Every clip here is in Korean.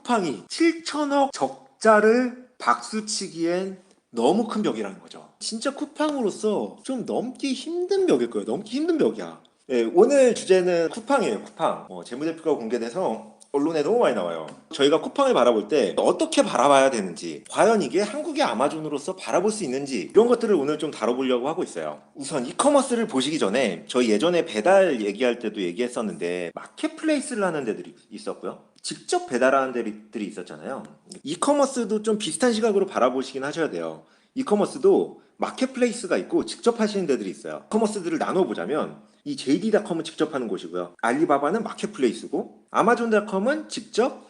쿠팡이 7천억 적자를 박수치기엔 너무 큰 벽이라는 거죠. 진짜 쿠팡으로서 좀 넘기 힘든 벽일 거예요. 넘기 힘든 벽이야. 네, 오늘 주제는 쿠팡이에요. 쿠팡. 재무제표가 공개돼서 언론에 너무 많이 나와요. 저희가 쿠팡을 바라볼 때 어떻게 바라봐야 되는지, 과연 이게 한국의 아마존으로서 바라볼 수 있는지, 이런 것들을 오늘 좀 다뤄보려고 하고 있어요. 우선 이커머스를 보시기 전에 저희 예전에 배달 얘기할 때도 얘기했었는데 마켓플레이스를 하는 데들이 있었고요. 직접 배달하는 데들이 있었잖아요. 이커머스도 좀 비슷한 시각으로 바라보시긴 하셔야 돼요. 이커머스도 마켓플레이스가 있고 직접 하시는 데들이 있어요. 이커머스들을 나눠보자면 이 JD.com은 직접 하는 곳이고요. 알리바바는 마켓플레이스고, 아마존.com은 직접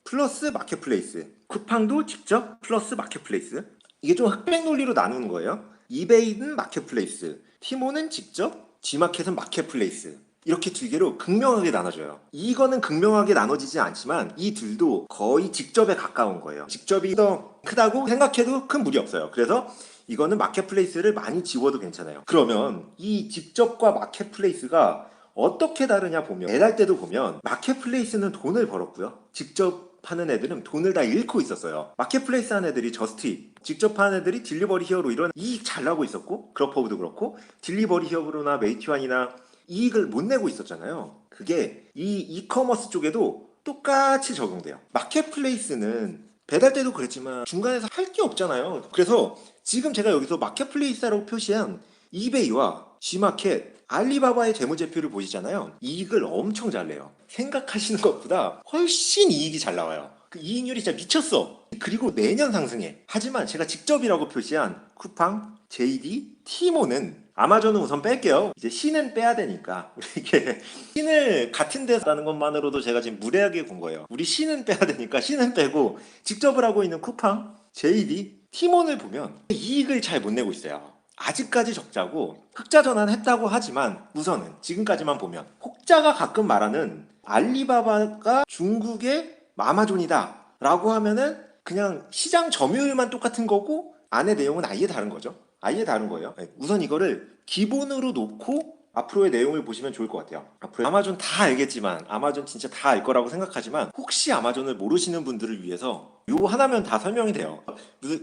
플러스 마켓플레이스, 쿠팡도 직접 플러스 마켓플레이스. 이게 좀 흑백 논리로 나누는 거예요. 이베이는 마켓플레이스, 티모는 직접, G마켓은 마켓플레이스. 이렇게 두 개로 극명하게 나눠져요. 이거는 극명하게 나눠지지 않지만 이 둘도 거의 직접에 가까운 거예요. 직접이 더 크다고 생각해도 큰 무리 없어요. 그래서 이거는 마켓플레이스를 많이 지워도 괜찮아요. 그러면 이 직접과 마켓플레이스가 어떻게 다르냐 보면, 배달 때도 보면 마켓플레이스는 돈을 벌었고요. 직접 하는 애들은 돈을 다 잃고 있었어요. 마켓플레이스 하는 애들이 저스트잇, 직접 하는 애들이 딜리버리 히어로 이런 이익 잘 나고 있었고, 그로퍼브도 그렇고 딜리버리 히어로나 메이트완이나 이익을 못 내고 있었잖아요. 그게 이 이커머스 쪽에도 똑같이 적용돼요. 마켓플레이스는 배달 때도 그랬지만 중간에서 할 게 없잖아요. 그래서 지금 제가 여기서 마켓플레이스라고 표시한 이베이와 G마켓, 알리바바의 재무제표를 보시잖아요. 이익을 엄청 잘 내요. 생각하시는 것보다 훨씬 이익이 잘 나와요. 그 이익률이 진짜 미쳤어. 그리고 매년 상승해. 하지만 제가 직접이라고 표시한 쿠팡, JD, 티모는, 아마존은 우선 뺄게요. 이제 C는 빼야 되니까. 이게 C를 같은 데서 하는 것만으로도 제가 지금 무례하게 군 거예요. 우리 C는 빼야 되니까 C는 빼고 직접을 하고 있는 쿠팡, JD, 티몬을 보면 이익을 잘 못 내고 있어요. 아직까지 적자고 흑자 전환했다고 하지만 우선은 지금까지만 보면, 혹자가 가끔 말하는 알리바바가 중국의 아마존이다 라고 하면은 그냥 시장 점유율만 똑같은 거고 안에 내용은 아예 다른 거죠. 아예 다른 거예요. 우선 이거를 기본으로 놓고 앞으로의 내용을 보시면 좋을 것 같아요. 앞으로 아마존 다 알겠지만, 아마존 진짜 다 알 거라고 생각하지만, 혹시 아마존을 모르시는 분들을 위해서 요 하나면 다 설명이 돼요.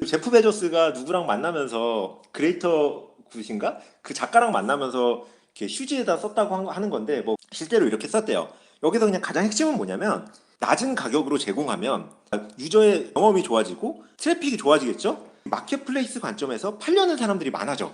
제프 베조스가 누구랑 만나면서, 그레이터 굿인가? 그 작가랑 만나면서 이렇게 휴지에다 썼다고 하는 건데, 뭐 실제로 이렇게 썼대요. 여기서 그냥 가장 핵심은 뭐냐면, 낮은 가격으로 제공하면 유저의 경험이 좋아지고 트래픽이 좋아지겠죠? 마켓플레이스 관점에서 팔려는 사람들이 많아져.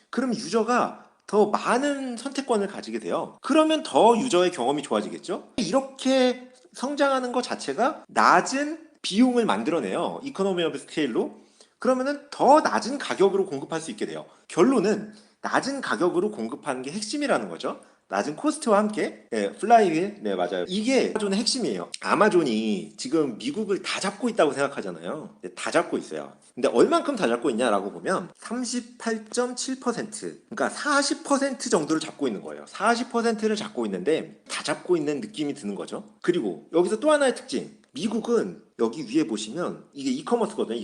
그럼 유저가 더 많은 선택권을 가지게 돼요. 그러면 더 유저의 경험이 좋아지겠죠? 이렇게 성장하는 것 자체가 낮은 비용을 만들어내요. 이코노미 오브 스케일로. 그러면은 더 낮은 가격으로 공급할 수 있게 돼요. 결론은 낮은 가격으로 공급하는 게 핵심이라는 거죠. 낮은 코스트와 함께. 네, 플라이휠. 네, 맞아요. 이게 아마존의 핵심이에요. 아마존이 지금 미국을 다 잡고 있다고 생각하잖아요. 네, 다 잡고 있어요. 근데 얼만큼 다 잡고 있냐라고 보면 38.7%, 그러니까 40% 정도를 잡고 있는 거예요. 40%를 잡고 있는데 다 잡고 있는 느낌이 드는 거죠. 그리고 여기서 또 하나의 특징, 미국은 여기 위에 보시면 이게 이커머스거든요.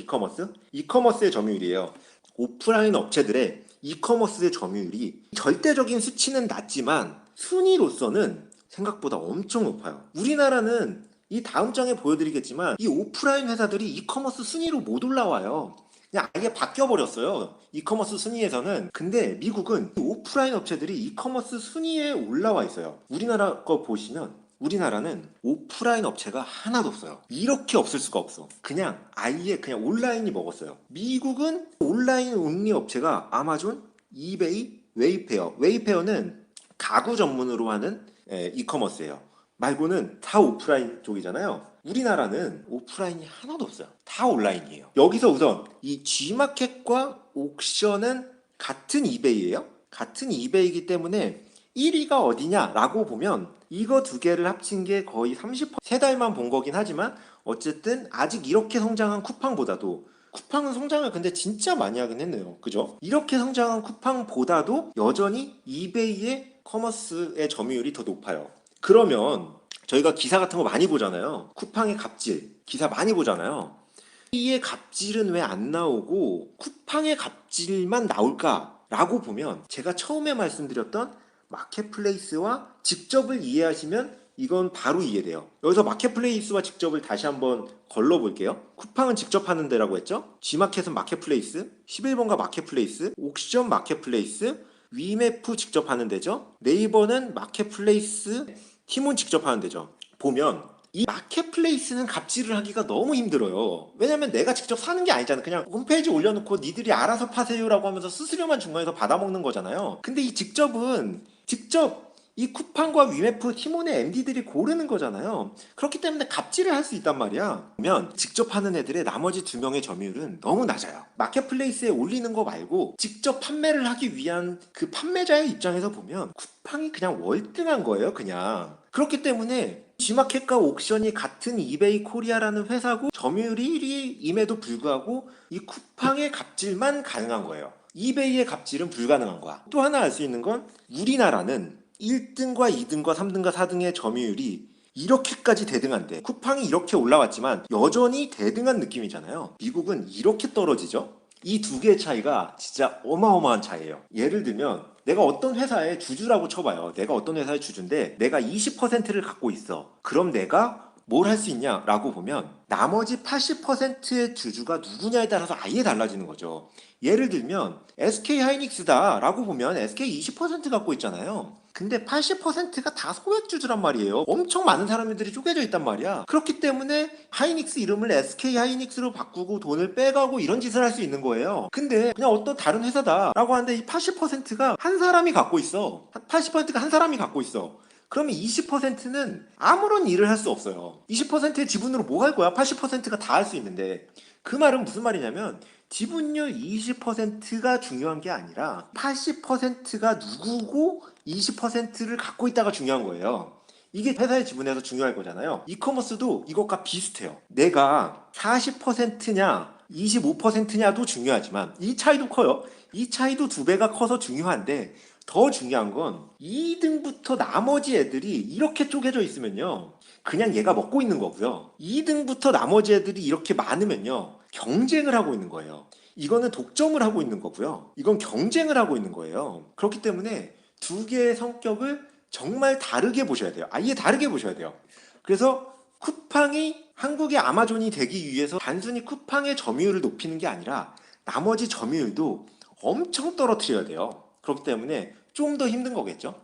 이커머스의 점유율이에요. 오프라인 업체들의 이커머스의 점유율이 절대적인 수치는 낮지만 순위로서는 생각보다 엄청 높아요. 우리나라는 이 다음 장에 보여드리겠지만 이 오프라인 회사들이 이커머스 순위로 못 올라와요. 그냥 아예 바뀌어버렸어요. 이커머스 순위에서는. 근데 미국은 오프라인 업체들이 이커머스 순위에 올라와 있어요. 우리나라 거 보시면 우리나라는 오프라인 업체가 하나도 없어요. 이렇게 없을 수가 없어. 그냥 아예 그냥 온라인이 먹었어요. 미국은 온라인 온리 업체가 아마존, 이베이, 웨이페어. 웨이페어는 가구 전문으로 하는 이커머스예요. 말고는 다 오프라인 쪽이잖아요. 우리나라는 오프라인이 하나도 없어요. 다 온라인이에요. 여기서 우선 이 G마켓과 옥션은 같은 이베이예요. 같은 이베이이기 때문에 1위가 어디냐라고 보면 이거 두 개를 합친 게 거의 30%, 세 달만 본 거긴 하지만 어쨌든 아직 이렇게 성장한 쿠팡보다도, 쿠팡은 성장을 근데 진짜 많이 하긴 했네요. 그죠? 이렇게 성장한 쿠팡보다도 여전히 이베이의 커머스의 점유율이 더 높아요. 그러면 저희가 기사 같은 거 많이 보잖아요. 쿠팡의 갑질 기사 많이 보잖아요. 이의 갑질은 왜 안 나오고 쿠팡의 갑질만 나올까라고 보면, 제가 처음에 말씀드렸던 마켓플레이스와 직접을 이해하시면 이건 바로 이해돼요. 여기서 마켓플레이스와 직접을 다시 한번 걸러볼게요. 쿠팡은 직접 하는 데라고 했죠? G마켓은 마켓플레이스, 11번가 마켓플레이스, 옥션 마켓플레이스, 위메프 직접 하는 데죠? 네이버는 마켓플레이스, 티몬 직접 하는 데죠. 보면 이 마켓플레이스는 갑질을 하기가 너무 힘들어요. 왜냐면 내가 직접 사는 게 아니잖아. 그냥 홈페이지 올려놓고 니들이 알아서 파세요라고 하면서 수수료만 중간에서 받아먹는 거잖아요. 근데 이 직접은 직접 이 쿠팡과 위메프, 티몬의 MD들이 고르는 거잖아요. 그렇기 때문에 갑질을 할 수 있단 말이야. 그러면 직접 하는 애들의 나머지 두 명의 점유율은 너무 낮아요. 마켓플레이스에 올리는 거 말고 직접 판매를 하기 위한 그 판매자의 입장에서 보면 쿠팡이 그냥 월등한 거예요, 그냥. 그렇기 때문에 G마켓과 옥션이 같은 이베이 코리아라는 회사고 점유율이 1위임에도 불구하고 이 쿠팡의 갑질만 가능한 거예요. 이베이의 갑질은 불가능한 거야. 또 하나 알 수 있는 건 우리나라는 1등과 2등과 3등과 4등의 점유율이 이렇게까지 대등한데 쿠팡이 이렇게 올라왔지만 여전히 대등한 느낌이잖아요. 미국은 이렇게 떨어지죠? 이 두 개의 차이가 진짜 어마어마한 차이예요. 예를 들면 내가 어떤 회사의 주주라고 쳐봐요. 내가 어떤 회사의 주주인데 내가 20%를 갖고 있어. 그럼 내가 뭘 할 수 있냐라고 보면 나머지 80%의 주주가 누구냐에 따라서 아예 달라지는 거죠. 예를 들면 SK 하이닉스다라고 보면 SK 20% 갖고 있잖아요. 근데 80%가 다 소액주주란 말이에요. 엄청 많은 사람들이 쪼개져 있단 말이야. 그렇기 때문에 하이닉스 이름을 SK 하이닉스로 바꾸고 돈을 빼가고 이런 짓을 할 수 있는 거예요. 근데 그냥 어떤 다른 회사다라고 하는데 이 80%가 한 사람이 갖고 있어. 80%가 한 사람이 갖고 있어. 그러면 20%는 아무런 일을 할 수 없어요. 20%의 지분으로 뭐 할 거야? 80%가 다 할 수 있는데. 그 말은 무슨 말이냐면 지분율 20%가 중요한 게 아니라 80%가 누구고 20%를 갖고 있다가 중요한 거예요. 이게 회사의 지분에서 중요할 거잖아요. 이커머스도 이것과 비슷해요. 내가 40%냐 25%냐도 중요하지만 이 차이도 커요. 이 차이도 두 배가 커서 중요한데 더 중요한 건 2등부터 나머지 애들이 이렇게 쪼개져 있으면요. 그냥 얘가 먹고 있는 거고요. 2등부터 나머지 애들이 이렇게 많으면요. 경쟁을 하고 있는 거예요. 이거는 독점을 하고 있는 거고요. 이건 경쟁을 하고 있는 거예요. 그렇기 때문에 두 개의 성격을 정말 다르게 보셔야 돼요. 아예 다르게 보셔야 돼요. 그래서 쿠팡이 한국의 아마존이 되기 위해서 단순히 쿠팡의 점유율을 높이는 게 아니라 나머지 점유율도 엄청 떨어뜨려야 돼요. 그렇기 때문에 좀 더 힘든 거겠죠.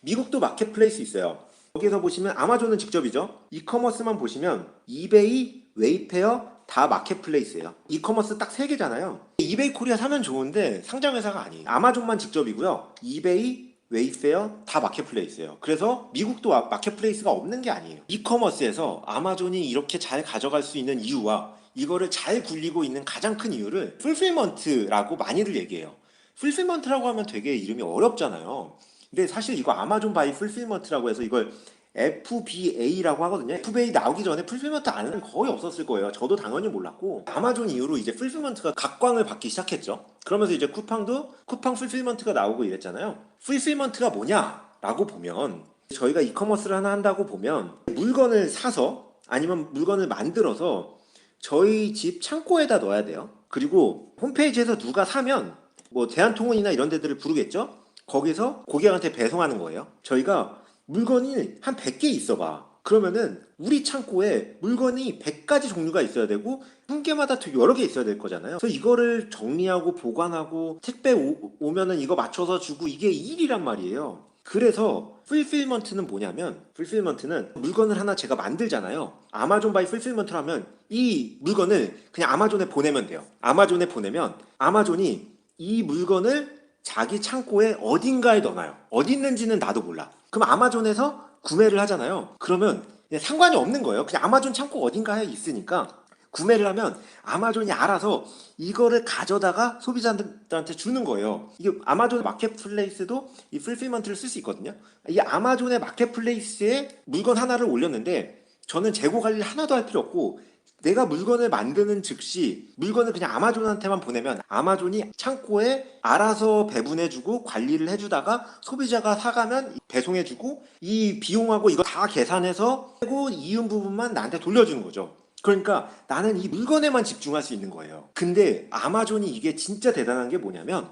미국도 마켓플레이스 있어요. 여기서 보시면 아마존은 직접이죠. 이커머스만 보시면 이베이, 웨이페어 다 마켓플레이스예요. 이커머스 딱 3개잖아요. 이베이 코리아 사면 좋은데 상장회사가 아니에요. 아마존만 직접이고요. 이베이, 웨이페어 다 마켓플레이스예요. 그래서 미국도 마켓플레이스가 없는 게 아니에요. 이커머스에서 아마존이 이렇게 잘 가져갈 수 있는 이유와 이거를 잘 굴리고 있는 가장 큰 이유를 풀필먼트라고 많이들 얘기해요. 풀필먼트라고 하면 되게 이름이 어렵잖아요. 근데 사실 이거 아마존 바이 풀필먼트라고 해서 이걸 FBA라고 하거든요. FBA 나오기 전에 풀필먼트 아는 사람이 거의 없었을 거예요. 저도 당연히 몰랐고 아마존 이후로 이제 풀필먼트가 각광을 받기 시작했죠. 그러면서 이제 쿠팡도 쿠팡 풀필먼트가 나오고 이랬잖아요. 풀필먼트가 뭐냐라고 보면 저희가 이커머스를 하나 한다고 보면 물건을 사서 아니면 물건을 만들어서 저희 집 창고에다 넣어야 돼요. 그리고 홈페이지에서 누가 사면 뭐 대한통운이나 이런 데들을 부르겠죠? 거기서 고객한테 배송하는 거예요. 저희가 물건이 한 100개 있어 봐. 그러면은 우리 창고에 물건이 100가지 종류가 있어야 되고 한 개마다 되게 여러 개 있어야 될 거잖아요. 그래서 이거를 정리하고 보관하고 택배 오면은 이거 맞춰서 주고 이게 일이란 말이에요. 그래서 풀필먼트는 뭐냐면 풀필먼트는 물건을 하나 제가 만들잖아요. 아마존 바이 풀필먼트를 하면 이 물건을 그냥 아마존에 보내면 돼요. 아마존에 보내면 아마존이 이 물건을 자기 창고에 어딘가에 넣어놔요. 어디 있는지는 나도 몰라. 그럼 아마존에서 구매를 하잖아요. 그러면 그냥 상관이 없는 거예요. 그냥 아마존 창고 어딘가에 있으니까 구매를 하면 아마존이 알아서 이거를 가져다가 소비자들한테 주는 거예요. 이게 아마존 마켓플레이스도 이 풀필먼트를 쓸 수 있거든요. 이 아마존의 마켓플레이스에 물건 하나를 올렸는데 저는 재고 관리를 하나도 할 필요 없고 내가 물건을 만드는 즉시 물건을 그냥 아마존한테만 보내면 아마존이 창고에 알아서 배분해주고 관리를 해주다가 소비자가 사가면 배송해주고 이 비용하고 이거 다 계산해서 그리고 이윤 부분만 나한테 돌려주는 거죠. 그러니까 나는 이 물건에만 집중할 수 있는 거예요. 근데 아마존이 이게 진짜 대단한 게 뭐냐면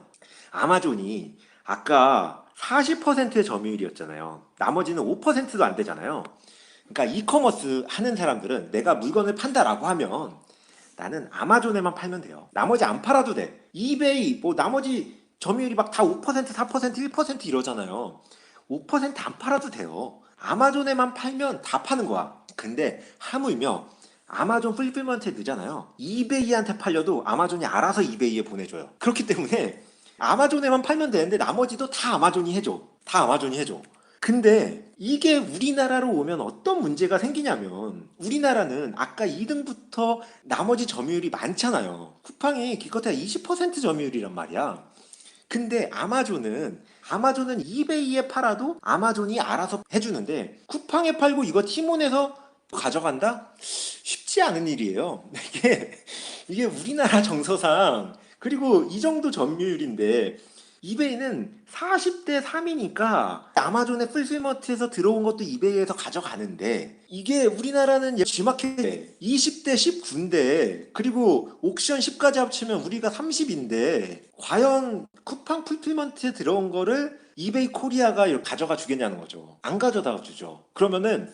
아마존이 아까 40%의 점유율이었잖아요. 나머지는 5%도 안 되잖아요. 그러니까 이커머스 하는 사람들은 내가 물건을 판다라고 하면 나는 아마존에만 팔면 돼요. 나머지 안 팔아도 돼. 이베이 뭐 나머지 점유율이 막 다 5%, 4%, 1% 이러잖아요. 5%안 팔아도 돼요. 아마존에만 팔면 다 파는 거야. 근데 하물며 아마존 풀필먼트에 넣잖아요. 이베이한테 팔려도 아마존이 알아서 이베이에 보내줘요. 그렇기 때문에 아마존에만 팔면 되는데 나머지도 다 아마존이 해줘. 다 아마존이 해줘. 근데 이게 우리나라로 오면 어떤 문제가 생기냐면 우리나라는 아까 2등부터 나머지 점유율이 많잖아요. 쿠팡이 기껏해야 20% 점유율이란 말이야. 근데 아마존은 이베이에 팔아도 아마존이 알아서 해주는데 쿠팡에 팔고 이거 티몬에서 가져간다? 쉽지 않은 일이에요. 이게 우리나라 정서상 그리고 이 정도 점유율인데 이베이는 40대 3이니까 아마존의 풀필먼트에서 들어온 것도 이베이에서 가져가는데 이게 우리나라는 G마켓 20대 19인데 그리고 옥션 10까지 합치면 우리가 30인데 과연 쿠팡 풀필먼트에 들어온 거를 이베이 코리아가 가져가 주겠냐는 거죠. 안 가져다 주죠. 그러면은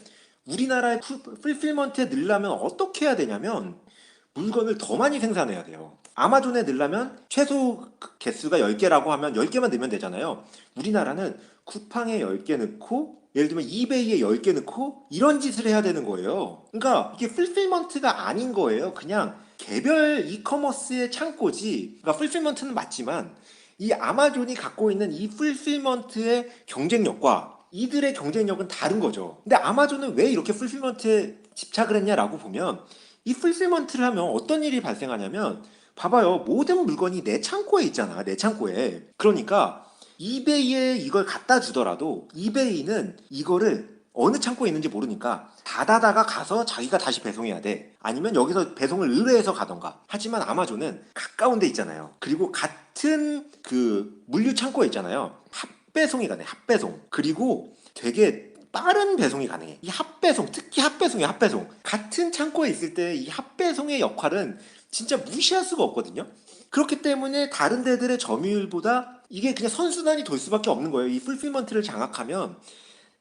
우리나라의 풀필먼트에 넣으려면 어떻게 해야 되냐면 물건을 더 많이 생산해야 돼요. 아마존에 넣으려면 최소 개수가 10개라고 하면 10개만 넣으면 되잖아요. 우리나라는 쿠팡에 10개 넣고 예를 들면 이베이에 10개 넣고 이런 짓을 해야 되는 거예요. 그러니까 이게 풀필먼트가 아닌 거예요. 그냥 개별 이커머스의 창고지. 그러니까 풀필먼트는 맞지만 이 아마존이 갖고 있는 이 풀필먼트의 경쟁력과 이들의 경쟁력은 다른 거죠. 근데 아마존은 왜 이렇게 풀필먼트에 집착을 했냐라고 보면 이 풀필먼트를 하면 어떤 일이 발생하냐면 봐봐요. 모든 물건이 내 창고에 있잖아. 내 창고에. 그러니까 이베이에 이걸 갖다 주더라도 이베이는 이거를 어느 창고에 있는지 모르니까 닫아다가 가서 자기가 다시 배송해야 돼. 아니면 여기서 배송을 의뢰해서 가던가. 하지만 아마존은 가까운 데 있잖아요. 그리고 같은 그 물류 창고에 있잖아요. 합배송이 가네. 합배송. 그리고 되게 빠른 배송이 가능해. 이 합배송, 특히 합배송이야, 합배송. 같은 창고에 있을 때 이 합배송의 역할은 진짜 무시할 수가 없거든요. 그렇기 때문에 다른 데들의 점유율보다 이게 그냥 선순환이 돌 수밖에 없는 거예요. 이 풀필먼트를 장악하면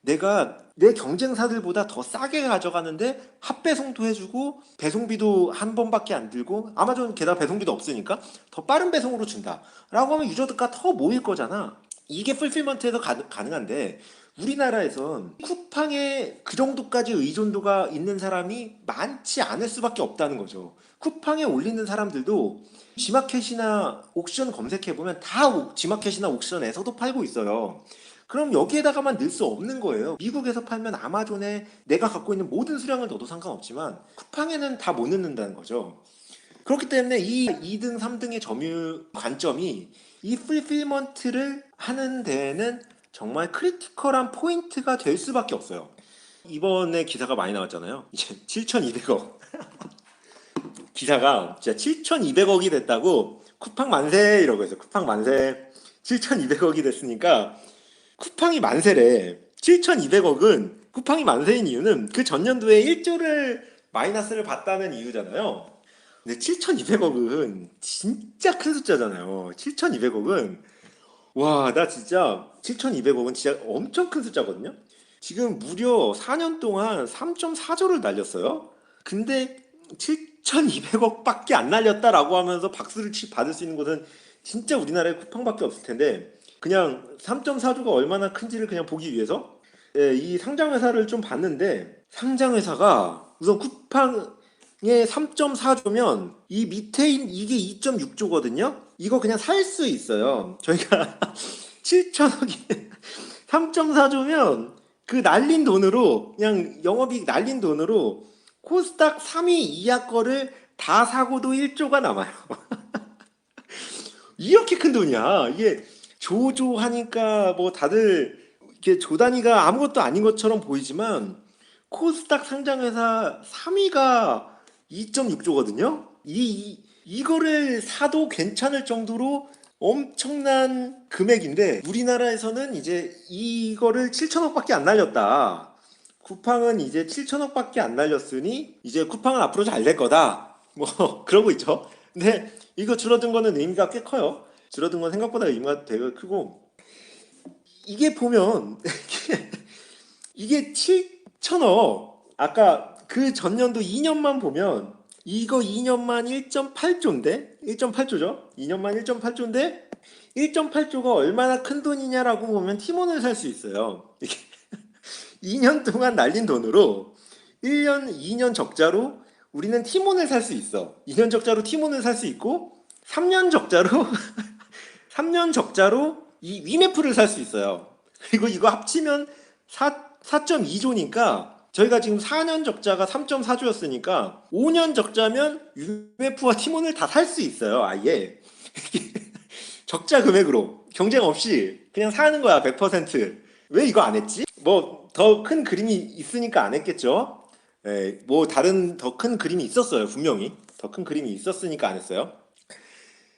내가 내 경쟁사들보다 더 싸게 가져가는데 합배송도 해주고 배송비도 한 번밖에 안 들고 아마존 게다가 배송비도 없으니까 더 빠른 배송으로 준다 라고 하면 유저들과 더 모일 거잖아. 이게 풀필먼트에서 가능한데 우리나라에선 쿠팡에 그 정도까지 의존도가 있는 사람이 많지 않을 수밖에 없다는 거죠. 쿠팡에 올리는 사람들도 G마켓이나 옥션 검색해보면 다 G마켓이나 옥션에서도 팔고 있어요. 그럼 여기에다가만 넣을 수 없는 거예요. 미국에서 팔면 아마존에 내가 갖고 있는 모든 수량을 넣어도 상관없지만 쿠팡에는 다 못 넣는다는 거죠. 그렇기 때문에 이 2등, 3등의 점유율 관점이 이 풀필먼트를 하는 데에는 정말 크리티컬한 포인트가 될 수밖에 없어요. 이번에 기사가 많이 나왔잖아요. 이제 7,200억. 기사가 진짜 7,200억이 됐다고 쿠팡 만세 이러고 있어요. 쿠팡 만세. 7,200억이 됐으니까 쿠팡이 만세래. 7,200억은 쿠팡이 만세인 이유는 그 전년도에 1조를 마이너스를 봤다는 이유잖아요. 근데 7,200억은 진짜 큰 숫자잖아요. 7,200억은 와, 나 진짜 7,200억은 진짜 엄청 큰 숫자거든요. 지금 무려 4년 동안 3.4조를 날렸어요. 근데 7,200억밖에 안 날렸다라고 하면서 박수를 받을 수 있는 곳은 진짜 우리나라에 쿠팡밖에 없을 텐데 그냥 3.4조가 얼마나 큰지를 그냥 보기 위해서 이 상장회사를 좀 봤는데 상장회사가 우선 쿠팡의 3.4조면 이 밑에 이게 2.6조거든요. 이거 그냥 살 수 있어요. 저희가 7천억이 3.4조면 그 날린 돈으로 그냥 영업이익 날린 돈으로 코스닥 3위 이하 거를 다 사고도 1조가 남아요. 이렇게 큰 돈이야. 이게 조조하니까 뭐 다들 이렇게 조 단위가 아무것도 아닌 것처럼 보이지만 코스닥 상장회사 3위가 2.6조거든요. 이거를 사도 괜찮을 정도로 엄청난 금액인데 우리나라에서는 이제 이거를 7천억밖에 안 날렸다. 쿠팡은 이제 7천억밖에 안 날렸으니 이제 쿠팡은 앞으로 잘 될 거다. 뭐 그러고 있죠. 근데 이거 줄어든 거는 의미가 꽤 커요. 줄어든 건 생각보다 의미가 되게 크고 이게 보면 이게 7천억. 아까 그 전년도 2년만 보면 이거 2년만 1.8조인데 1.8조죠? 2년만 1.8조인데 1.8조가 얼마나 큰 돈이냐라고 보면 티몬을 살 수 있어요. 이게 2년 동안 날린 돈으로 1년, 2년 적자로 우리는 티몬을 살 수 있어. 2년 적자로 티몬을 살 수 있고 3년 적자로 3년 적자로 이 위메프를 살 수 있어요. 그리고 이거 합치면 4.2조니까 저희가 지금 4년 적자가 3.4조였으니까 5년 적자면 위메프와 티몬을 다 살 수 있어요. 아예. 적자 금액으로 경쟁 없이 그냥 사는 거야. 100%. 왜 이거 안 했지? 뭐 더 큰 그림이 있으니까 안 했겠죠. 예, 뭐 다른 더 큰 그림이 있었어요. 분명히 더 큰 그림이 있었으니까 안 했어요.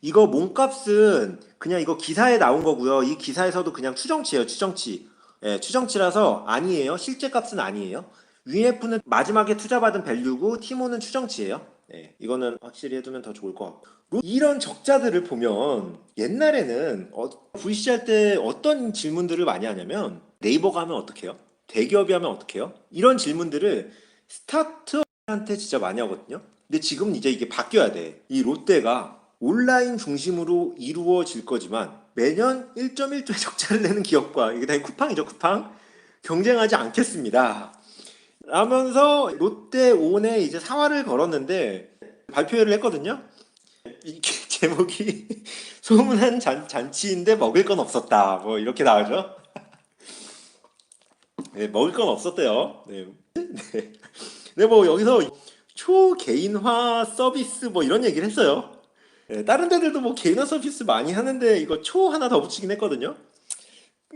이거 몸값은 그냥 이거 기사에 나온 거고요. 이 기사에서도 그냥 추정치예요. 추정치. 예, 추정치라서 아니에요. 실제 값은 아니에요. 위에프는 마지막에 투자받은 밸류고 티모는 추정치예요. 예, 이거는 확실히 해두면 더 좋을 것 같고. 이런 적자들을 보면 옛날에는 VC 할 때 어떤 질문들을 많이 하냐면 네이버가 하면 어떡해요? 대기업이 하면 어떡해요? 이런 질문들을 스타트업한테 진짜 많이 하거든요. 근데 지금 이제 이게 바뀌어야 돼. 이 롯데가 온라인 중심으로 이루어질 거지만 매년 1.1조의 적자를 내는 기업과 이게 다 쿠팡이죠, 쿠팡. 경쟁하지 않겠습니다. 라면서 롯데온에 이제 사활을 걸었는데 발표를 했거든요. 이게 제목이 소문난 잔치인데 먹을 건 없었다. 뭐 이렇게 나오죠. 네, 먹을 건 없었대요. 네. 네. 네, 뭐 여기서 초개인화 서비스 뭐 이런 얘기를 했어요. 예, 다른 데들도 뭐 개인화 서비스 많이 하는데 이거 초 하나 더 붙이긴 했거든요.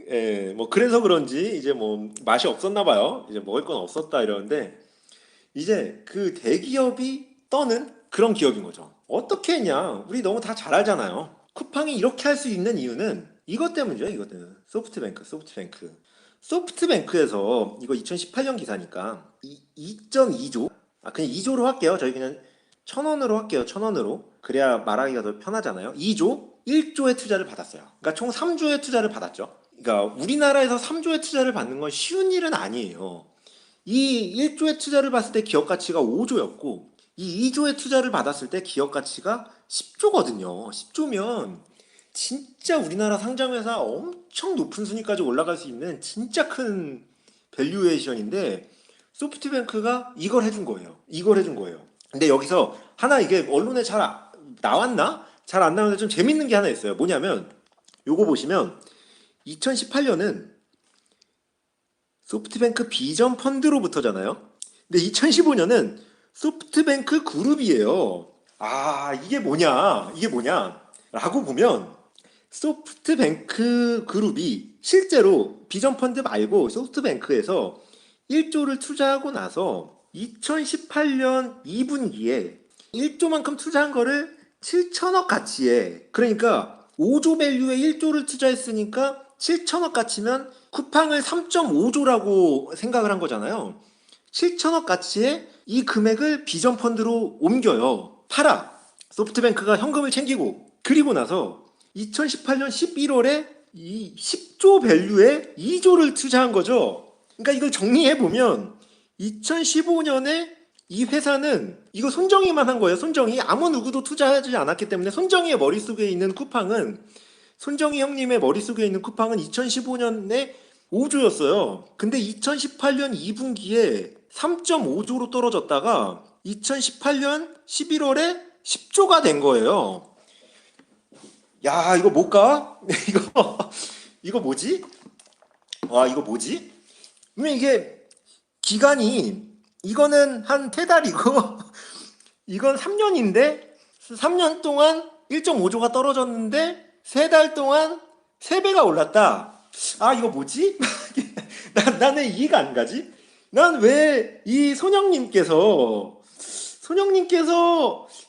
예, 뭐 그래서 그런지 이제 뭐 맛이 없었나 봐요. 이제 먹을 건 없었다 이러는데 이제 그 대기업이 떠는 그런 기업인 거죠. 어떻게 했냐? 우리 너무 다 잘 알잖아요. 쿠팡이 이렇게 할 수 있는 이유는 이것 때문이죠. 이거는 소프트뱅크. 소프트뱅크에서 이거 2018년 기사니까 2.2조? 아 그냥 2조로 할게요. 저희 그냥 1,000원으로 할게요. 1,000원으로. 그래야 말하기가 더 편하잖아요. 2조 1조의 투자를 받았어요. 그러니까 총 3조의 투자를 받았죠. 그러니까 우리나라에서 3조의 투자를 받는 건 쉬운 일은 아니에요. 이 1조의 투자를 봤을 때 기업 가치가 5조였고 이 2조의 투자를 받았을 때 기업 가치가 10조거든요. 10조면 진짜 우리나라 상장회사 엄청 높은 순위까지 올라갈 수 있는 진짜 큰 밸류에이션인데 소프트뱅크가 이걸 해준 거예요. 이걸 해준 거예요. 근데 여기서 하나 이게 언론에 잘 나왔나? 잘 안 나오는데 좀 재밌는 게 하나 있어요. 뭐냐면 요거 보시면 2018년은 소프트뱅크 비전 펀드로부터잖아요. 근데 2015년은 소프트뱅크 그룹이에요. 아, 이게 뭐냐? 이게 뭐냐? 라고 보면 소프트뱅크 그룹이 실제로 비전 펀드 말고 소프트뱅크에서 1조를 투자하고 나서 2018년 2분기에 1조만큼 투자한 거를 7천억 가치에 그러니까 5조 밸류에 1조를 투자했으니까 7천억 가치면 쿠팡을 3.5조라고 생각을 한 거잖아요. 7천억 가치에 이 금액을 비전 펀드로 옮겨요. 팔아. 소프트뱅크가 현금을 챙기고 그리고 나서 2018년 11월에 이 10조 밸류에 2조를 투자한 거죠. 그러니까 이걸 정리해 보면 2015년에 이 회사는 이거 손정희만 한 거예요. 손정희 아무 누구도 투자하지 않았기 때문에 손정희의 머릿속에 있는 쿠팡은 손정희 형님의 머릿속에 있는 쿠팡은 2015년에 5조였어요. 근데 2018년 2분기에 3.5조로 떨어졌다가 2018년 11월에 10조가 된 거예요. 야, 이거 뭘까? 이거 뭐지? 와, 이거 뭐지? 그러면 이게 기간이 이거는 한 3달이고 이건 3년인데 3년 동안 1.5조가 떨어졌는데 3달 동안 3배가 올랐다. 아, 이거 뭐지? 나는 이해가 안 가지? 난 왜 이 손영님께서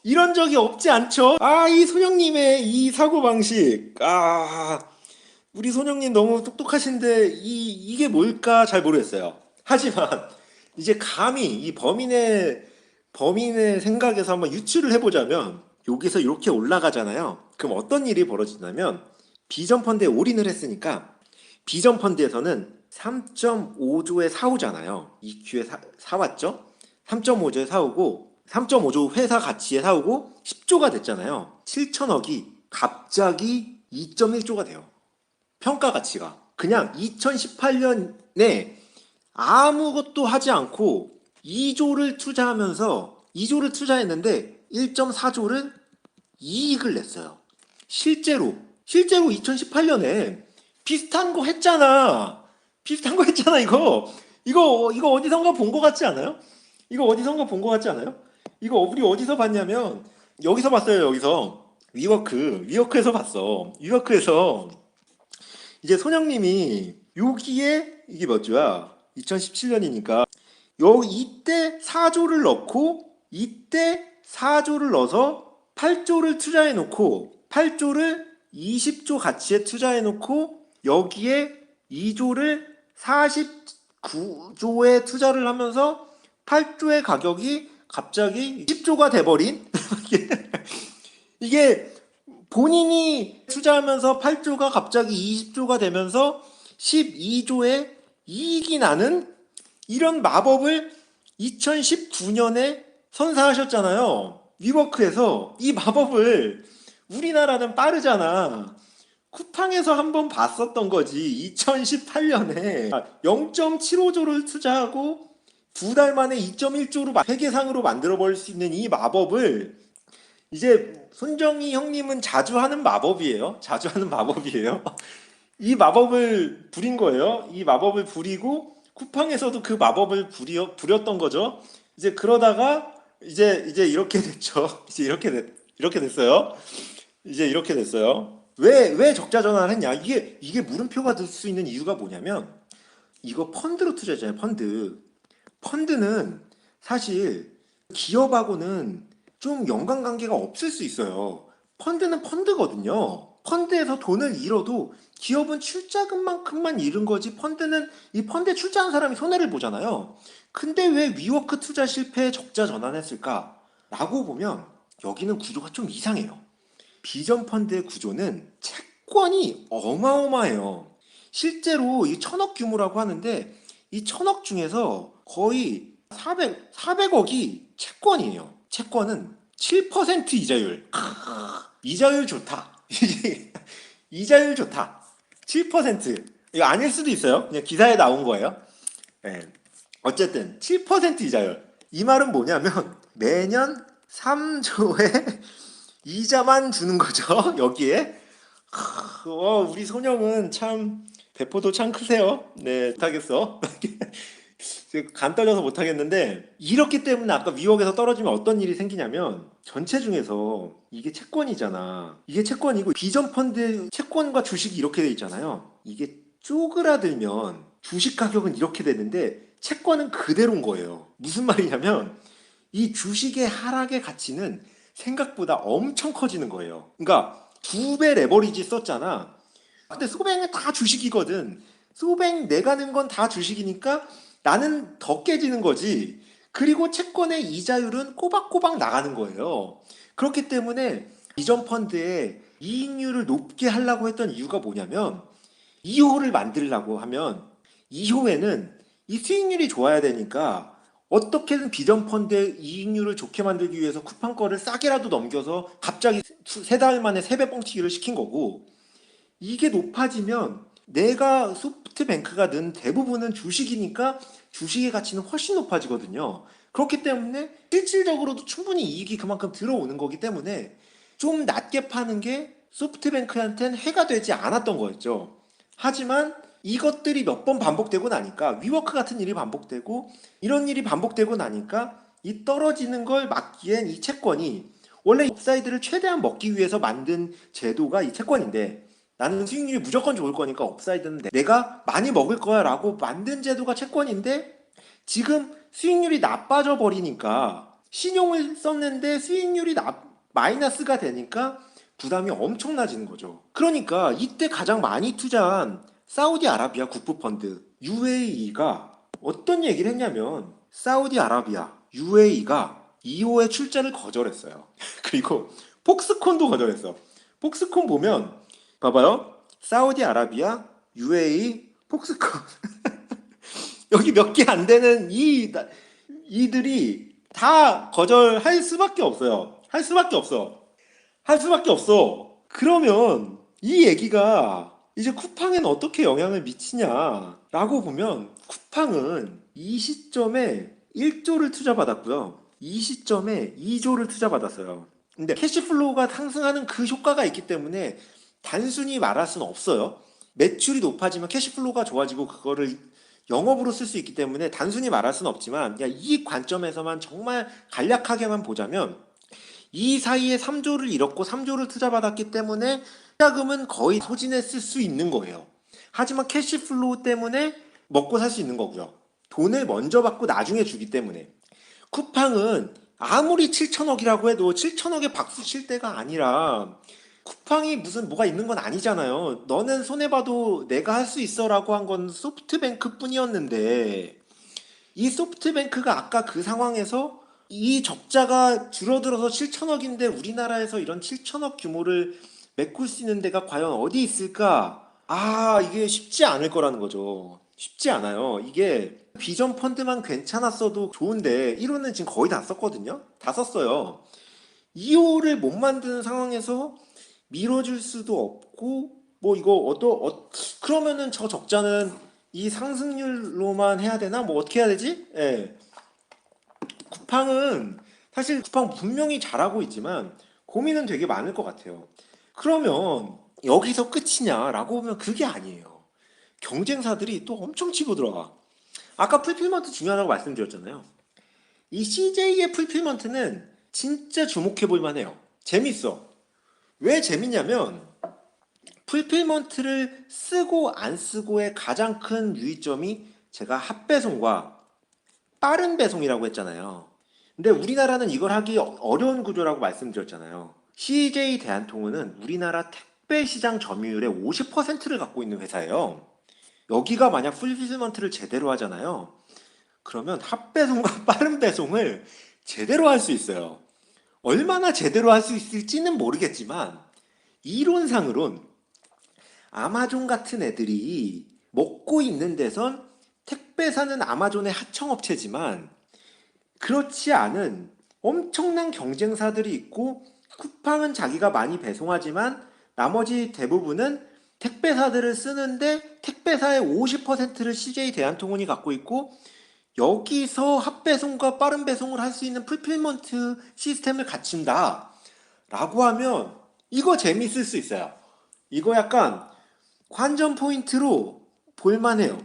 이런 적이 없지 않죠? 아, 이 손영님의 이 사고방식. 아, 우리 손영님 너무 똑똑하신데 이게 뭘까 잘 모르겠어요. 하지만 이제 감히 이 범인의 생각에서 한번 유추를 해보자면 여기서 이렇게 올라가잖아요. 그럼 어떤 일이 벌어지냐면 비전 펀드에 올인을 했으니까 비전 펀드에서는 3.5조에 사오잖아요. EQ에 사왔죠. 3.5조에 사오고 3.5조 회사 가치에 사오고 10조가 됐잖아요. 7천억이 갑자기 2.1조가 돼요. 평가 가치가. 그냥 2018년에 아무것도 하지 않고 2조를 투자했는데 1.4조를 이익을 냈어요. 실제로 2018년에 비슷한 거 했잖아. 이거 어디선가 본 거 같지 않아요? 이거 우리 어디서 봤냐면 여기서 봤어요. 여기서 위워크에서 봤어. 위워크에서 이제 손영님이 여기에 이게 몇 조야? 2017년이니까 이때 4조를 넣고 이때 4조를 넣어서 8조를 투자해 놓고 8조를 20조 가치에 투자해 놓고 여기에 2조를 49조에 투자를 하면서 8조의 가격이 갑자기 10조가 돼버린 이게 본인이 투자하면서 8조가 갑자기 20조가 되면서 12조의 이익이 나는 이런 마법을 2019년에 선사하셨잖아요. 위워크에서 이 마법을 우리나라는 빠르잖아. 쿠팡에서 한번 봤었던 거지. 2018년에 0.75조를 투자하고 두 달 만에 2.1조로 회계상으로 만들어 버릴 수 있는 이 마법을 이제 손정희 형님은 자주 하는 마법이에요. 이 마법을 부린 거예요. 이 마법을 부리고 쿠팡에서도 그 마법을 부렸던 거죠. 이제 그러다가 이제 이렇게 됐죠. 이렇게 됐어요. 이제 이렇게 됐어요. 왜 적자 전환을 했냐? 이게 물음표가 될 수 있는 이유가 뭐냐면 이거 펀드로 투자했잖아요. 펀드는 사실 기업하고는 좀 연관관계가 없을 수 있어요. 펀드는 펀드거든요. 펀드에서 돈을 잃어도 기업은 출자금만큼만 잃은 거지 이 펀드에 출자한 사람이 손해를 보잖아요. 근데 왜 위워크 투자 실패에 적자 전환했을까? 라고 보면 여기는 구조가 좀 이상해요. 비전 펀드의 구조는 채권이 어마어마해요. 실제로 이 1,000억 규모라고 하는데 이 1,000억 중에서 거의 400억이 채권이에요. 채권은 7% 이자율. 이자율 좋다. 이자율 좋다. 7%. 이거 아닐 수도 있어요. 그냥 기사에 나온 거예요. 네. 어쨌든 7% 이자율. 이 말은 뭐냐면 매년 3조의 이자만 주는 거죠. 여기에. 우리 손영은 참 배포도 참 크세요. 네, 못하겠어. 간 떨려서 못하겠는데 이렇기 때문에 아까 위워크에서 떨어지면 어떤 일이 생기냐면 전체 중에서 이게 채권이잖아. 이게 채권이고 비전 펀드 채권과 주식이 이렇게 돼 있잖아요. 이게 쪼그라들면 주식 가격은 이렇게 되는데 채권은 그대로인 거예요. 무슨 말이냐면 이 주식의 하락의 가치는 생각보다 엄청 커지는 거예요. 그러니까 2배 레버리지 썼잖아. 근데 소뱅은 다 주식이거든. 소뱅 내가는 건 다 주식이니까 나는 더 깨지는 거지. 그리고 채권의 이자율은 꼬박꼬박 나가는 거예요. 그렇기 때문에 비전 펀드의 이익률을 높게 하려고 했던 이유가 뭐냐면 2호를 만들려고 하면 2호에는 이 수익률이 좋아야 되니까 어떻게든 비전 펀드의 이익률을 좋게 만들기 위해서 쿠팡 거를 싸게라도 넘겨서 갑자기 3달 만에 3배 뻥튀기를 시킨 거고 이게 높아지면 내가 소프트뱅크가 는 대부분은 주식이니까 주식의 가치는 훨씬 높아지거든요. 그렇기 때문에 실질적으로도 충분히 이익이 그만큼 들어오는 거기 때문에 좀 낮게 파는 게 소프트뱅크한테는 해가 되지 않았던 거였죠. 하지만 이것들이 몇 번 반복되고 나니까 위워크 같은 일이 반복되고 이런 일이 반복되고 나니까 이 떨어지는 걸 막기엔 이 채권이 원래 업사이드를 최대한 먹기 위해서 만든 제도가 이 채권인데 나는 수익률이 무조건 좋을 거니까 업사이드는 내가 많이 먹을 거야 라고 만든 제도가 채권인데 지금 수익률이 나빠져 버리니까 신용을 썼는데 수익률이 마이너스가 되니까 부담이 엄청나지는 거죠. 그러니까 이때 가장 많이 투자한 사우디아라비아 국부펀드 UAE가 어떤 얘기를 했냐면 사우디아라비아 UAE가 2호의 출자를 거절했어요. 그리고 폭스콘도 거절했어. 폭스콘 보면 봐봐요. 사우디아라비아 UA, 폭스콘 여기 몇 개 안 되는 이들이 다 거절할 수밖에 없어요. 할 수밖에 없어. 할 수밖에 없어. 그러면 이 얘기가 이제 쿠팡엔 어떻게 영향을 미치냐라고 보면 쿠팡은 이 시점에 1조를 투자받았고요. 이 시점에 2조를 투자받았어요. 근데 캐시플로우가 상승하는 그 효과가 있기 때문에 단순히 말할 수는 없어요. 매출이 높아지면 캐시플로우가 좋아지고 그거를 영업으로 쓸 수 있기 때문에 단순히 말할 수는 없지만 이 관점에서만 정말 간략하게만 보자면 이 사이에 3조를 잃었고 3조를 투자받았기 때문에 투자금은 거의 소진했을 수 있는 거예요. 하지만 캐시플로우 때문에 먹고 살 수 있는 거고요. 돈을 먼저 받고 나중에 주기 때문에. 쿠팡은 아무리 7천억이라고 해도 7천억에 박수 칠 때가 아니라 쿠팡이 무슨 뭐가 있는 건 아니잖아요. 너는 손해봐도 내가 할 수 있어라고 한 건 소프트뱅크 뿐이었는데 이 소프트뱅크가 아까 그 상황에서 이 적자가 줄어들어서 7천억인데 우리나라에서 이런 7천억 규모를 메꿀 수 있는 데가 과연 어디 있을까? 이게 쉽지 않을 거라는 거죠. 쉽지 않아요. 이게 비전 펀드만 괜찮았어도 좋은데 1호는 지금 거의 다 썼거든요. 다 썼어요. 2호를 못 만드는 상황에서 밀어줄 수도 없고 뭐 그러면은 저 적자는 이 상승률로만 해야 되나? 뭐 어떻게 해야 되지? 예. 쿠팡은 사실 쿠팡 분명히 잘하고 있지만 고민은 되게 많을 것 같아요. 그러면 여기서 끝이냐라고 보면 그게 아니에요. 경쟁사들이 또 엄청 치고 들어가. 아까 풀필먼트 중요하다고 말씀드렸잖아요. 이 CJ의 풀필먼트는 진짜 주목해 볼 만해요. 재밌어. 왜 재밌냐면 풀필먼트를 쓰고 안 쓰고의 가장 큰 유의점이 제가 핫배송과 빠른 배송이라고 했잖아요. 근데 우리나라는 이걸 하기 어려운 구조라고 말씀드렸잖아요. CJ 대한통운은 우리나라 택배 시장 점유율의 50%를 갖고 있는 회사예요. 여기가 만약 풀필먼트를 제대로 하잖아요. 그러면 핫배송과 빠른 배송을 제대로 할 수 있어요. 얼마나 제대로 할 수 있을지는 모르겠지만 이론상으론 아마존 같은 애들이 먹고 있는 데선 택배사는 아마존의 하청업체지만 그렇지 않은 엄청난 경쟁사들이 있고 쿠팡은 자기가 많이 배송하지만 나머지 대부분은 택배사들을 쓰는데 택배사의 50%를 CJ 대한통운이 갖고 있고 여기서 핫배송과 빠른 배송을 할 수 있는 풀필먼트 시스템을 갖춘다 라고 하면 이거 재밌을 수 있어요. 이거 약간 관전 포인트로 볼만해요.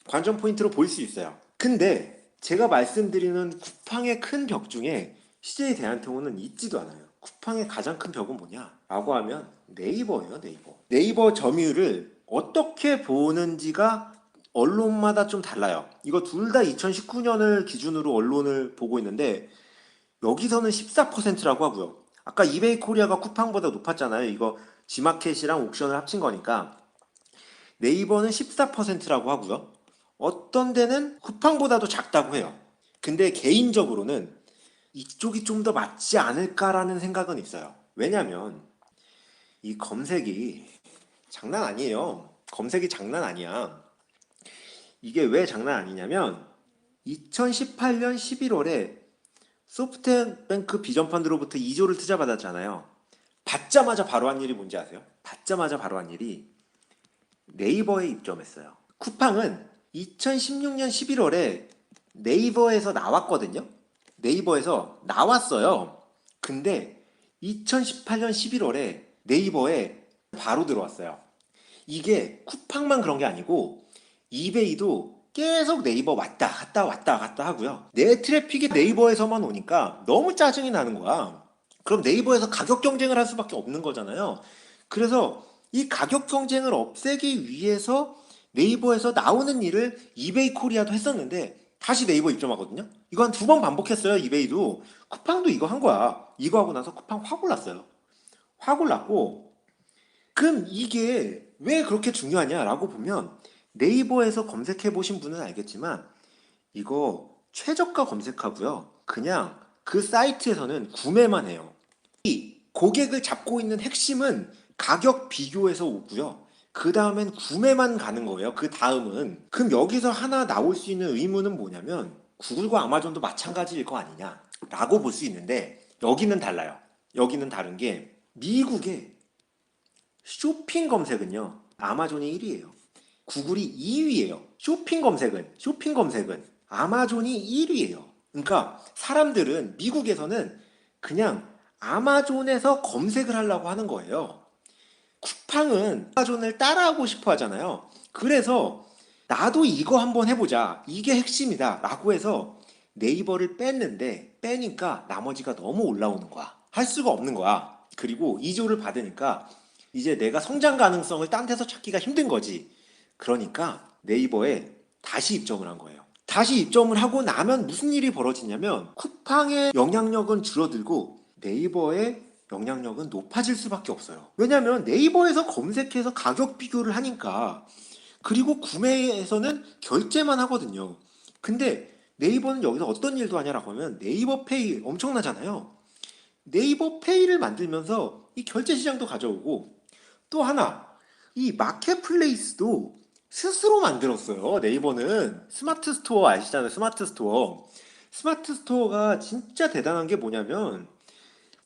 관전 포인트로 볼 수 있어요. 근데 제가 말씀드리는 쿠팡의 큰 벽 중에 CJ 대한통운은 있지도 않아요. 쿠팡의 가장 큰 벽은 뭐냐? 라고 하면 네이버예요, 네이버. 네이버 점유율을 어떻게 보는지가 언론마다 좀 달라요. 이거 둘 다 2019년을 기준으로 언론을 보고 있는데 여기서는 14%라고 하고요. 아까 이베이 코리아가 쿠팡보다 높았잖아요. 이거 지마켓이랑 옥션을 합친 거니까 네이버는 14%라고 하고요. 어떤 데는 쿠팡보다도 작다고 해요. 근데 개인적으로는 이쪽이 좀 더 맞지 않을까라는 생각은 있어요. 왜냐면 이 검색이 장난 아니에요. 검색이 장난 아니야. 이게 왜 장난 아니냐면 2018년 11월에 소프트뱅크 비전펀드로부터 2조를 투자받았잖아요. 받자마자 바로 한 일이 뭔지 아세요? 받자마자 바로 한 일이 네이버에 입점했어요. 쿠팡은 2016년 11월에 네이버에서 나왔거든요. 네이버에서 나왔어요. 근데 2018년 11월에 네이버에 바로 들어왔어요. 이게 쿠팡만 그런 게 아니고 이베이도 계속 네이버 왔다 갔다 하고요. 내 트래픽이 네이버에서만 오니까 너무 짜증이 나는 거야. 그럼 네이버에서 가격 경쟁을 할 수밖에 없는 거잖아요. 그래서 이 가격 경쟁을 없애기 위해서 네이버에서 나오는 일을 이베이 코리아도 했었는데 다시 네이버 입점하거든요. 이거 한 두 번 반복했어요. 이베이도. 쿠팡도 이거 한 거야. 이거 하고 나서 쿠팡 확 올랐어요. 확 올랐고 그럼 이게 왜 그렇게 중요하냐라고 보면 네이버에서 검색해 보신 분은 알겠지만 이거 최저가 검색하고요. 그냥 그 사이트에서는 구매만 해요. 이 고객을 잡고 있는 핵심은 가격 비교에서 오고요. 그 다음엔 구매만 가는 거예요. 그 다음은. 그럼 여기서 하나 나올 수 있는 의문은 뭐냐면 구글과 아마존도 마찬가지일 거 아니냐 라고 볼 수 있는데 여기는 달라요. 여기는 다른 게 미국의 쇼핑 검색은요. 아마존이 1위예요. 구글이 2위예요. 쇼핑 검색은 아마존이 1위예요. 그러니까 사람들은 미국에서는 그냥 아마존에서 검색을 하려고 하는 거예요. 쿠팡은 아마존을 따라하고 싶어 하잖아요. 그래서 나도 이거 한번 해보자. 이게 핵심이다. 라고 해서 네이버를 뺐는데 빼니까 나머지가 너무 올라오는 거야. 할 수가 없는 거야. 그리고 2조를 받으니까 이제 내가 성장 가능성을 딴 데서 찾기가 힘든 거지. 그러니까 네이버에 다시 입점을 한 거예요. 다시 입점을 하고 나면 무슨 일이 벌어지냐면 쿠팡의 영향력은 줄어들고 네이버의 영향력은 높아질 수밖에 없어요. 왜냐하면 네이버에서 검색해서 가격 비교를 하니까 그리고 구매에서는 결제만 하거든요. 근데 네이버는 여기서 어떤 일도 하냐라고 하면 네이버 페이 엄청나잖아요. 네이버 페이를 만들면서 이 결제 시장도 가져오고 또 하나 이 마켓플레이스도 스스로 만들었어요. 네이버는 스마트 스토어 아시잖아요. 스마트 스토어. 스마트 스토어가 진짜 대단한 게 뭐냐면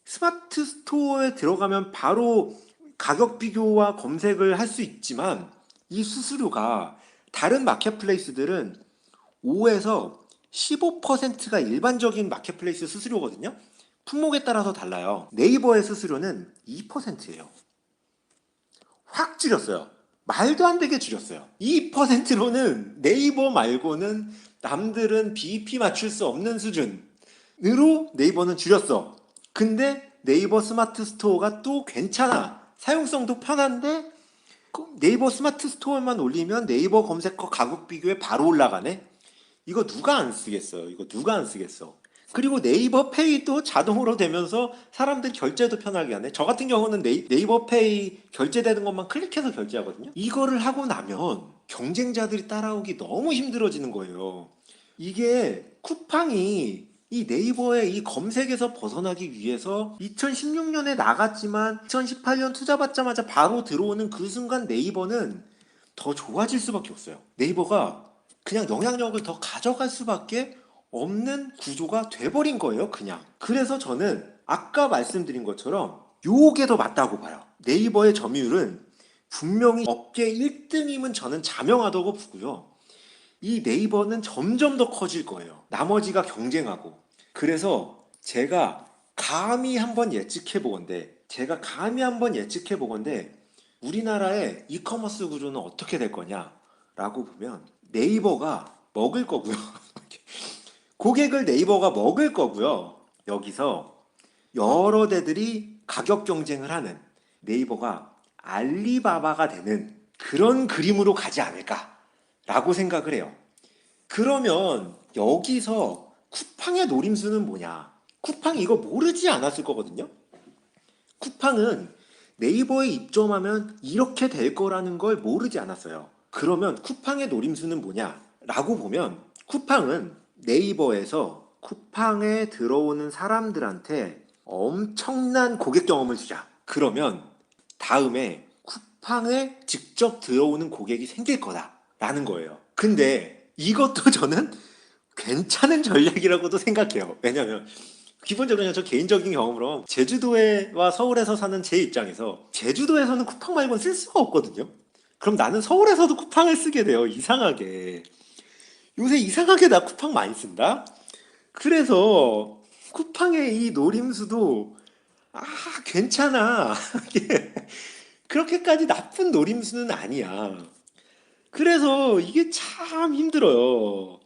스마트 스토어에 들어가면 바로 가격 비교와 검색을 할 수 있지만 이 수수료가 다른 마켓플레이스들은 5에서 15%가 일반적인 마켓플레이스 수수료거든요. 품목에 따라서 달라요. 네이버의 수수료는 2%예요. 확 줄였어요. 말도 안 되게 줄였어요. 2%로는 네이버 말고는 남들은 BEP 맞출 수 없는 수준으로 네이버는 줄였어. 근데 네이버 스마트 스토어가 또 괜찮아. 사용성도 편한데 네이버 스마트 스토어만 올리면 네이버 검색어 가격 비교에 바로 올라가네? 이거 누가 안 쓰겠어요? 이거 누가 안 쓰겠어? 그리고 네이버 페이도 자동으로 되면서 사람들 결제도 편하게 하네. 저 같은 경우는 네이버 페이 결제되는 것만 클릭해서 결제하거든요. 이거를 하고 나면 경쟁자들이 따라오기 너무 힘들어지는 거예요. 이게 쿠팡이 이 네이버의 이 검색에서 벗어나기 위해서 2016년에 나갔지만 2018년 투자받자마자 바로 들어오는 그 순간 네이버는 더 좋아질 수밖에 없어요. 네이버가 그냥 영향력을 더 가져갈 수밖에 없는 구조가 돼버린 거예요, 그냥. 그래서 저는 아까 말씀드린 것처럼 요게 더 맞다고 봐요. 네이버의 점유율은 분명히 업계 1등임은 저는 자명하다고 보고요. 이 네이버는 점점 더 커질 거예요. 나머지가 경쟁하고. 그래서 제가 감히 한번 예측해 보건데 우리나라의 이커머스 구조는 어떻게 될 거냐라고 보면 네이버가 먹을 거고요. 고객을 네이버가 먹을 거고요. 여기서 여러 대들이 가격 경쟁을 하는 네이버가 알리바바가 되는 그런 그림으로 가지 않을까라고 생각을 해요. 그러면 여기서 쿠팡의 노림수는 뭐냐? 쿠팡이 이거 모르지 않았을 거거든요. 쿠팡은 네이버에 입점하면 이렇게 될 거라는 걸 모르지 않았어요. 그러면 쿠팡의 노림수는 뭐냐? 라고 보면 쿠팡은 네이버에서 쿠팡에 들어오는 사람들한테 엄청난 고객 경험을 주자. 그러면 다음에 쿠팡에 직접 들어오는 고객이 생길 거다라는 거예요. 근데 이것도 저는 괜찮은 전략이라고도 생각해요. 왜냐면 기본적으로 그냥 저 개인적인 경험으로 제주도와 서울에서 사는 제 입장에서 제주도에서는 쿠팡 말고는 쓸 수가 없거든요. 그럼 나는 서울에서도 쿠팡을 쓰게 돼요. 이상하게. 요새 이상하게 나 쿠팡 많이 쓴다? 그래서 쿠팡의 이 노림수도 괜찮아. 그렇게까지 나쁜 노림수는 아니야. 그래서 이게 참 힘들어요.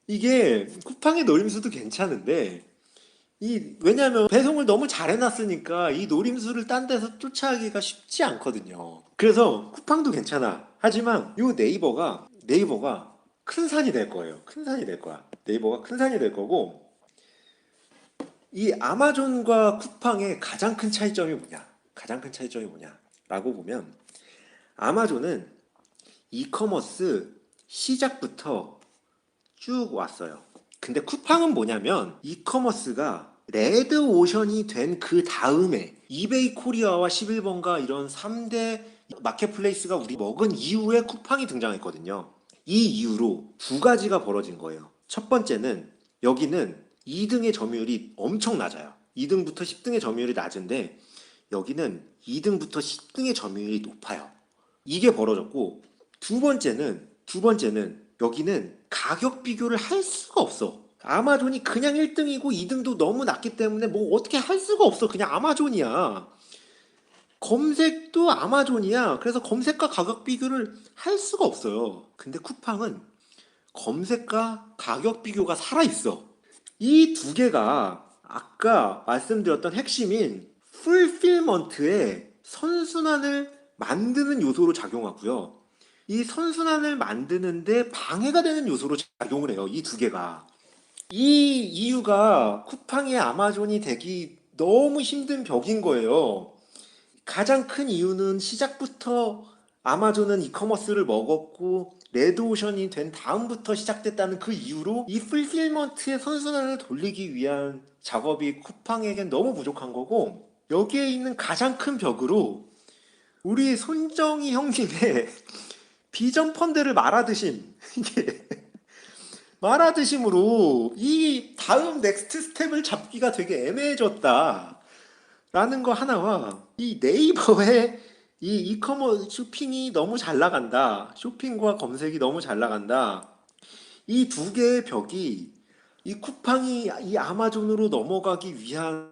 이게 쿠팡의 노림수도 괜찮은데 왜냐면 배송을 너무 잘 해놨으니까 이 노림수를 딴 데서 쫓아가기가 쉽지 않거든요. 그래서 쿠팡도 괜찮아. 하지만 이 네이버가 큰 산이 될 거예요. 큰 산이 될 거야. 네이버가 큰 산이 될 거고 이 아마존과 쿠팡의 가장 큰 차이점이 뭐냐? 가장 큰 차이점이 뭐냐라고 보면 아마존은 이커머스 시작부터 쭉 왔어요. 근데 쿠팡은 뭐냐면 이커머스가 레드 오션이 된 그 다음에 이베이 코리아와 11번가 이런 3대 마켓플레이스가 우리 먹은 이후에 쿠팡이 등장했거든요. 이 이후로 두 가지가 벌어진 거예요. 첫 번째는 여기는 2등의 점유율이 엄청 낮아요. 2등부터 10등의 점유율이 낮은데 여기는 2등부터 10등의 점유율이 높아요. 이게 벌어졌고 두 번째는 여기는 가격 비교를 할 수가 없어. 아마존이 그냥 1등이고 2등도 너무 낮기 때문에 뭐 어떻게 할 수가 없어. 그냥 아마존이야. 검색도 아마존이야. 그래서 검색과 가격 비교를 할 수가 없어요. 근데 쿠팡은 검색과 가격 비교가 살아있어. 이 두 개가 아까 말씀드렸던 핵심인 풀필먼트의 선순환을 만드는 요소로 작용하고요. 이 선순환을 만드는데 방해가 되는 요소로 작용을 해요. 이 두 개가. 이 이유가 쿠팡이 아마존이 되기 너무 힘든 벽인 거예요. 가장 큰 이유는 시작부터 아마존은 이커머스를 먹었고 레드오션이 된 다음부터 시작됐다는 그 이유로 이 풀필먼트의 선순환을 돌리기 위한 작업이 쿠팡에겐 너무 부족한 거고, 여기에 있는 가장 큰 벽으로 우리 손정희 형님의 비전 펀드를 말아드심, 이게 말아드심으로 이 다음 넥스트 스텝을 잡기가 되게 애매해졌다 라는 거 하나와, 이 네이버의 이 이커머스 쇼핑이 너무 잘 나간다, 쇼핑과 검색이 너무 잘 나간다, 이 두 개의 벽이 이 쿠팡이 이 아마존으로 넘어가기 위한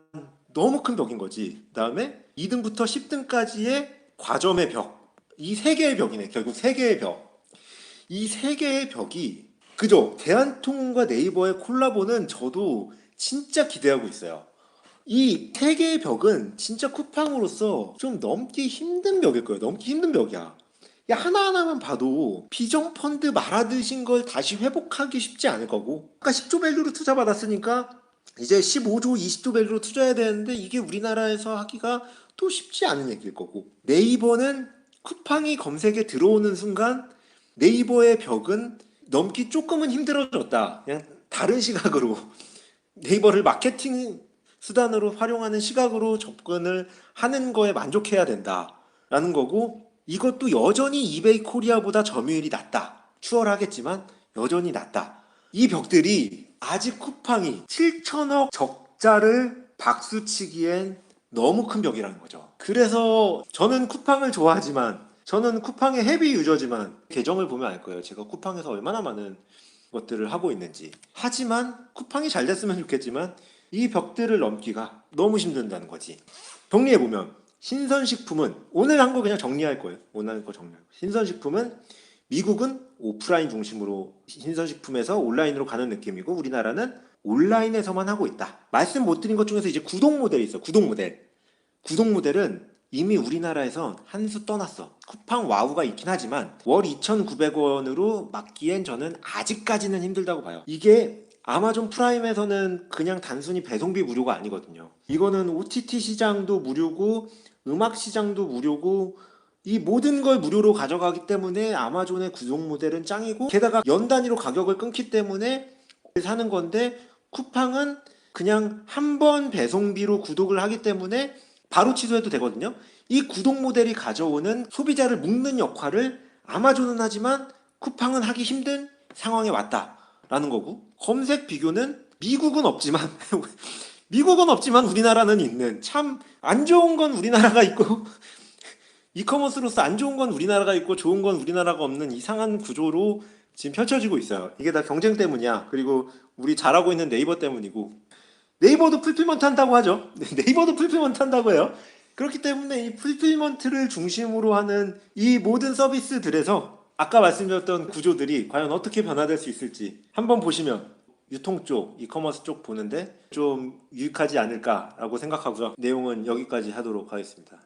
너무 큰 벽인 거지. 그 다음에 2등부터 10등까지의 과점의 벽, 이 세 개의 벽이네. 결국 세 개의 벽. 이 세 개의 벽이, 그죠? 대한통운과 네이버의 콜라보는 저도 진짜 기대하고 있어요. 이 세 개의 벽은 진짜 쿠팡으로서 좀 넘기 힘든 벽일 거예요. 넘기 힘든 벽이야. 야, 하나하나만 봐도 비전 펀드 말아드신 걸 다시 회복하기 쉽지 않을 거고, 아까 10조 밸류로 투자 받았으니까 이제 15조, 20조 밸류로 투자해야 되는데 이게 우리나라에서 하기가 또 쉽지 않은 얘기일 거고, 네이버는 쿠팡이 검색에 들어오는 순간 네이버의 벽은 넘기 조금은 힘들어졌다. 그냥 다른 시각으로 네이버를 마케팅 수단으로 활용하는 시각으로 접근을 하는 거에 만족해야 된다라는 거고, 이것도 여전히 이베이 코리아보다 점유율이 낮다. 추월하겠지만 여전히 낮다. 이 벽들이 아직 쿠팡이 7천억 적자를 박수치기엔 너무 큰 벽이라는 거죠. 그래서 저는 쿠팡을 좋아하지만, 저는 쿠팡의 헤비 유저지만 계정을 보면 알 거예요. 제가 쿠팡에서 얼마나 많은 것들을 하고 있는지. 하지만 쿠팡이 잘 됐으면 좋겠지만 이 벽들을 넘기가 너무 힘든다는 거지. 정리해보면 신선식품은, 오늘 한 거 그냥 정리할 거예요. 오늘 한 거 정리할 거예요. 신선식품은 미국은 오프라인 중심으로 신선식품에서 온라인으로 가는 느낌이고, 우리나라는 온라인에서만 하고 있다. 말씀 못 드린 것 중에서 이제 구독 모델이 있어. 구독 모델. 구독 모델은 이미 우리나라에선 한 수 떠났어. 쿠팡 와우가 있긴 하지만 월 2,900원으로 맞기엔 저는 아직까지는 힘들다고 봐요. 이게 아마존 프라임에서는 그냥 단순히 배송비 무료가 아니거든요. 이거는 OTT 시장도 무료고 음악 시장도 무료고 이 모든 걸 무료로 가져가기 때문에 아마존의 구독 모델은 짱이고, 게다가 연 단위로 가격을 끊기 때문에 사는 건데, 쿠팡은 그냥 한 번 배송비로 구독을 하기 때문에 바로 취소해도 되거든요. 이 구독 모델이 가져오는 소비자를 묶는 역할을 아마존은 하지만 쿠팡은 하기 힘든 상황에 왔다라는 거고, 검색 비교는 미국은 없지만 미국은 없지만 우리나라는 있는, 참 안 좋은 건 우리나라가 있고 이커머스로서 안 좋은 건 우리나라가 있고 좋은 건 우리나라가 없는 이상한 구조로 지금 펼쳐지고 있어요. 이게 다 경쟁 때문이야. 그리고 우리 잘하고 있는 네이버 때문이고, 네이버도 풀필먼트 한다고 하죠. 네이버도 풀필먼트 한다고 해요. 그렇기 때문에 이 풀필먼트를 중심으로 하는 이 모든 서비스들에서 아까 말씀드렸던 구조들이 과연 어떻게 변화될 수 있을지 한번 보시면 유통 쪽, 이커머스 쪽 보는데 좀 유익하지 않을까라고 생각하고요. 내용은 여기까지 하도록 하겠습니다.